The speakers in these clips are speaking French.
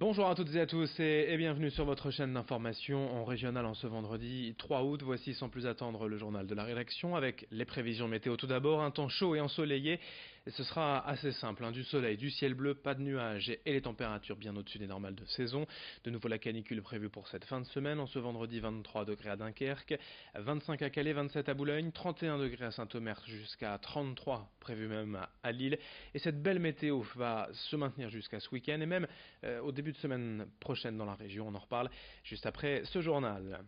Bonjour à toutes et à tous et bienvenue sur votre chaîne d'information en régional en ce vendredi 3 août. Voici sans plus attendre le journal de la rédaction avec les prévisions météo. Tout d'abord, un temps chaud et ensoleillé. Et ce sera assez simple, du soleil, du ciel bleu, pas de nuages et les températures bien au-dessus des normales de saison. De nouveau la canicule prévue pour cette fin de semaine. En ce vendredi, 23 degrés à Dunkerque, 25 à Calais, 27 à Boulogne, 31 degrés à Saint-Omer jusqu'à 33 prévu même à Lille. Et cette belle météo va se maintenir jusqu'à ce week-end et même au début de semaine prochaine dans la région. On en reparle juste après ce journal.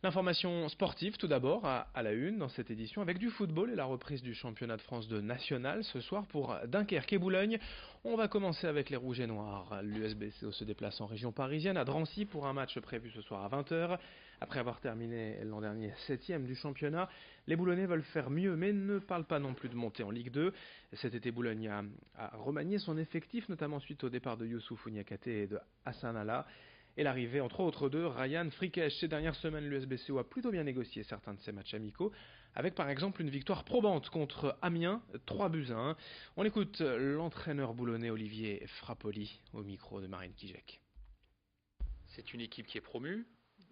L'information sportive tout d'abord à la une dans cette édition avec du football et la reprise du championnat de France de national ce soir pour Dunkerque et Boulogne. On va commencer avec les Rouges et Noirs. L'USBCO se déplace en région parisienne à Drancy pour un match prévu ce soir à 20h. Après avoir terminé l'an dernier 7e du championnat, les Boulonnais veulent faire mieux mais ne parlent pas non plus de monter en Ligue 2. Cet été, Boulogne a remanié son effectif, notamment suite au départ de Youssouf Ouniakate et de Hassan Allah. Et l'arrivée, entre autres, de Ryan Frikesh. Ces dernières semaines, l'USBCO a plutôt bien négocié certains de ses matchs amicaux, avec par exemple une victoire probante contre Amiens, 3-1. On écoute l'entraîneur boulonnais Olivier Frappoli au micro de Marine Kijek. C'est une équipe qui est promue,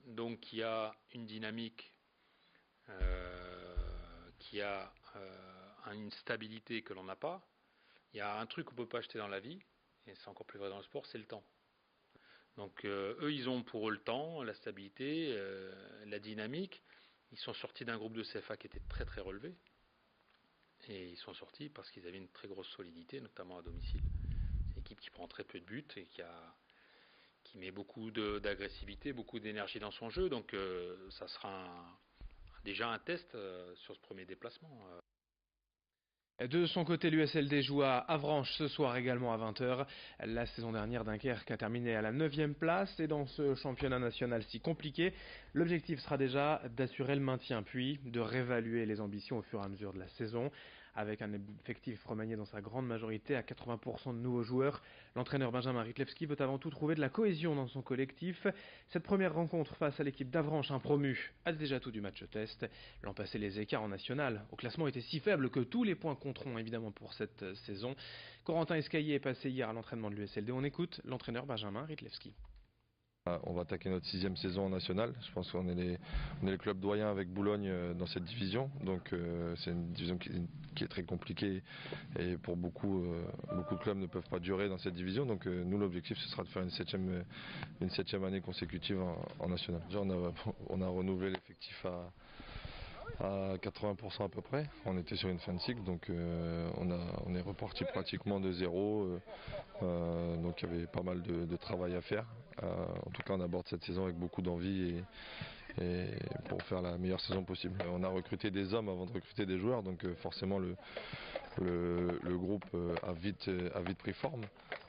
donc qui a une dynamique, qui a une stabilité que l'on n'a pas. Il y a un truc qu'on ne peut pas acheter dans la vie, et c'est encore plus vrai dans le sport, c'est le temps. Donc eux, ils ont pour eux le temps, la stabilité, la dynamique. Ils sont sortis d'un groupe de CFA qui était très très relevé. Et ils sont sortis parce qu'ils avaient une très grosse solidité, notamment à domicile. C'est une équipe qui prend très peu de buts et qui met beaucoup d'agressivité, beaucoup d'énergie dans son jeu. Donc ça sera déjà un test sur ce premier déplacement. De son côté, l'USLD joue à Avranches ce soir également à 20h. La saison dernière, Dunkerque a terminé à la 9e place et dans ce championnat national si compliqué, l'objectif sera déjà d'assurer le maintien puis de réévaluer les ambitions au fur et à mesure de la saison. Avec un effectif remanié dans sa grande majorité à 80% de nouveaux joueurs, l'entraîneur Benjamin Rytlewski veut avant tout trouver de la cohésion dans son collectif. Cette première rencontre face à l'équipe d'Avranches, un promu, a déjà tout du match test. L'an passé, les écarts en national au classement étaient si faibles que tous les points compteront évidemment pour cette saison. Corentin Escaillé est passé hier à l'entraînement de l'USLD. On écoute l'entraîneur Benjamin Rytlewski. On va attaquer notre 6e saison en national. Je pense qu'on est les clubs doyens avec Boulogne dans cette division. Donc c'est une division qui est très compliquée et pour beaucoup de clubs ne peuvent pas durer dans cette division. Donc nous l'objectif ce sera de faire une septième année consécutive en national. Déjà, on a renouvelé l'effectif à 80% à peu près. On était sur une fin de cycle, donc on est reparti pratiquement de zéro. Donc il y avait pas mal de travail à faire. En tout cas, on aborde cette saison avec beaucoup d'envie et pour faire la meilleure saison possible. On a recruté des hommes avant de recruter des joueurs, donc forcément le groupe a vite pris forme.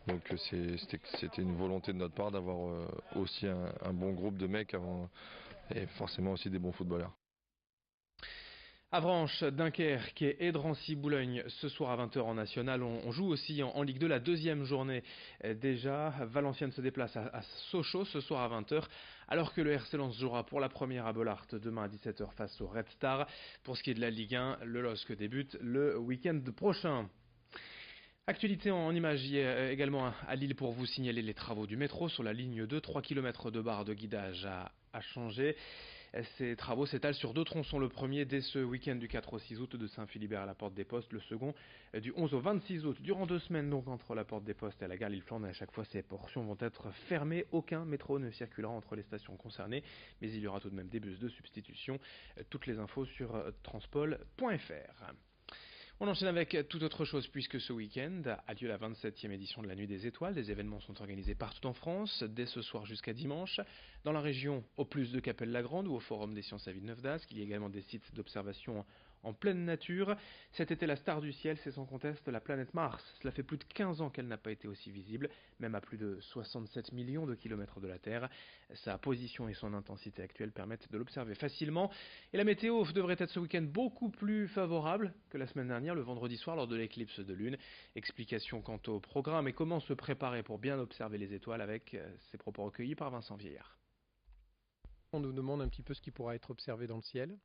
Donc c'était une volonté de notre part d'avoir aussi un bon groupe de mecs avant, et forcément aussi des bons footballeurs. Avranches, Dunkerque et Drancy-Boulogne ce soir à 20h en national. On joue aussi en Ligue 2 la deuxième journée déjà. Valenciennes se déplace à Sochaux ce soir à 20h alors que le RC Lens jouera pour la première à Bollaert demain à 17h face au Red Star. Pour ce qui est de la Ligue 1, le LOSC débute le week-end prochain. Actualité en images également à Lille pour vous signaler les travaux du métro sur la ligne 2, 3 km de barre de guidage à changer. Ces travaux s'étalent sur 2 tronçons. Le premier dès ce week-end du 4 au 6 août de Saint-Philibert à la Porte des Postes. Le second du 11 au 26 août. Durant 2 semaines donc entre la Porte des Postes et la gare Lille-Flandre. À chaque fois ces portions vont être fermées. Aucun métro ne circulera entre les stations concernées. Mais il y aura tout de même des bus de substitution. Toutes les infos sur transpol.fr. On enchaîne avec toute autre chose puisque ce week-end a lieu la 27e édition de la Nuit des Étoiles. Des événements sont organisés partout en France, dès ce soir jusqu'à dimanche. Dans la région, au plus de Capelle-la-Grande ou au Forum des Sciences à Villeneuve-d'Ascq, il y a également des sites d'observation en pleine nature. Cet été, la star du ciel, c'est sans conteste la planète Mars. Cela fait plus de 15 ans qu'elle n'a pas été aussi visible, même à plus de 67 millions de kilomètres de la Terre. Sa position et son intensité actuelle permettent de l'observer facilement. Et la météo devrait être ce week-end beaucoup plus favorable que la semaine dernière, le vendredi soir, lors de l'éclipse de lune. Explication quant au programme et comment se préparer pour bien observer les étoiles avec ces propos recueillis par Vincent Vieillard. On nous demande un petit peu ce qui pourra être observé dans le ciel.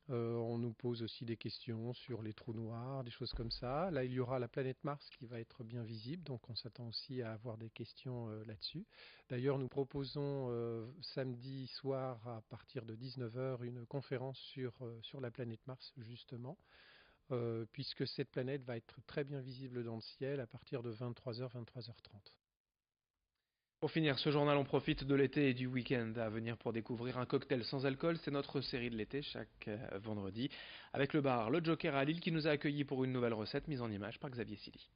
On nous pose aussi des questions sur les trous noirs, des choses comme ça. Là, il y aura la planète Mars qui va être bien visible, donc on s'attend aussi à avoir des questions là-dessus. D'ailleurs, nous proposons samedi soir à partir de 19h une conférence sur la planète Mars, justement, puisque cette planète va être très bien visible dans le ciel à partir de 23h, 23h30. Pour finir ce journal, on profite de l'été et du week-end à venir pour découvrir un cocktail sans alcool. C'est notre série de l'été chaque vendredi avec le bar Le Joker à Lille qui nous a accueillis pour une nouvelle recette mise en image par Xavier Silly.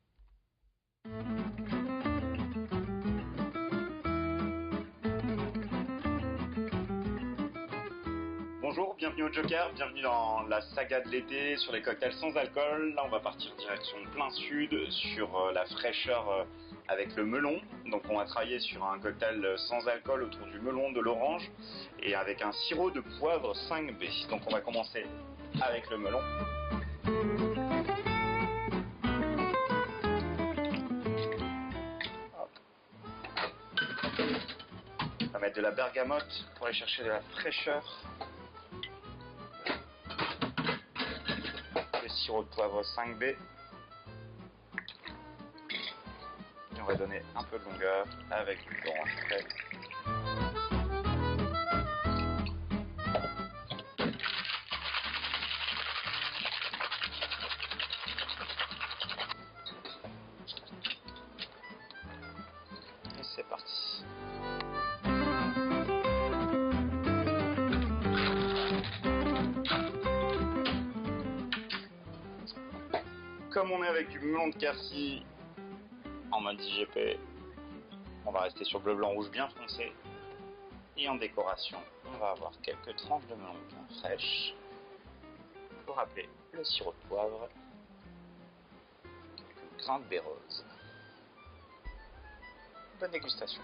Bonjour, bienvenue au Joker, bienvenue dans la saga de l'été sur les cocktails sans alcool. Là on va partir direction plein sud sur la fraîcheur avec le melon. Donc on va travailler sur un cocktail sans alcool autour du melon, de l'orange et avec un sirop de poivre 5B. Donc on va commencer avec le melon. On va mettre de la bergamote pour aller chercher de la fraîcheur. Sirop de poivre 5B et on va donner un peu de longueur avec du jus d'orange frais. Et c'est parti. Comme on est avec du melon de Quercy en mode IGP, on va rester sur bleu, blanc, rouge bien foncé. Et en décoration, on va avoir quelques tranches de melon bien fraîches. Pour rappeler le sirop de poivre, quelques grains de baie rose. Bonne dégustation.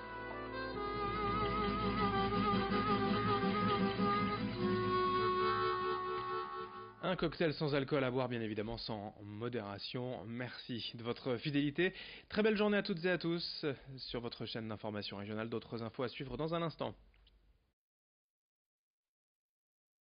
Un cocktail sans alcool à boire, bien évidemment, sans modération. Merci de votre fidélité. Très belle journée à toutes et à tous sur votre chaîne d'information régionale. D'autres infos à suivre dans un instant.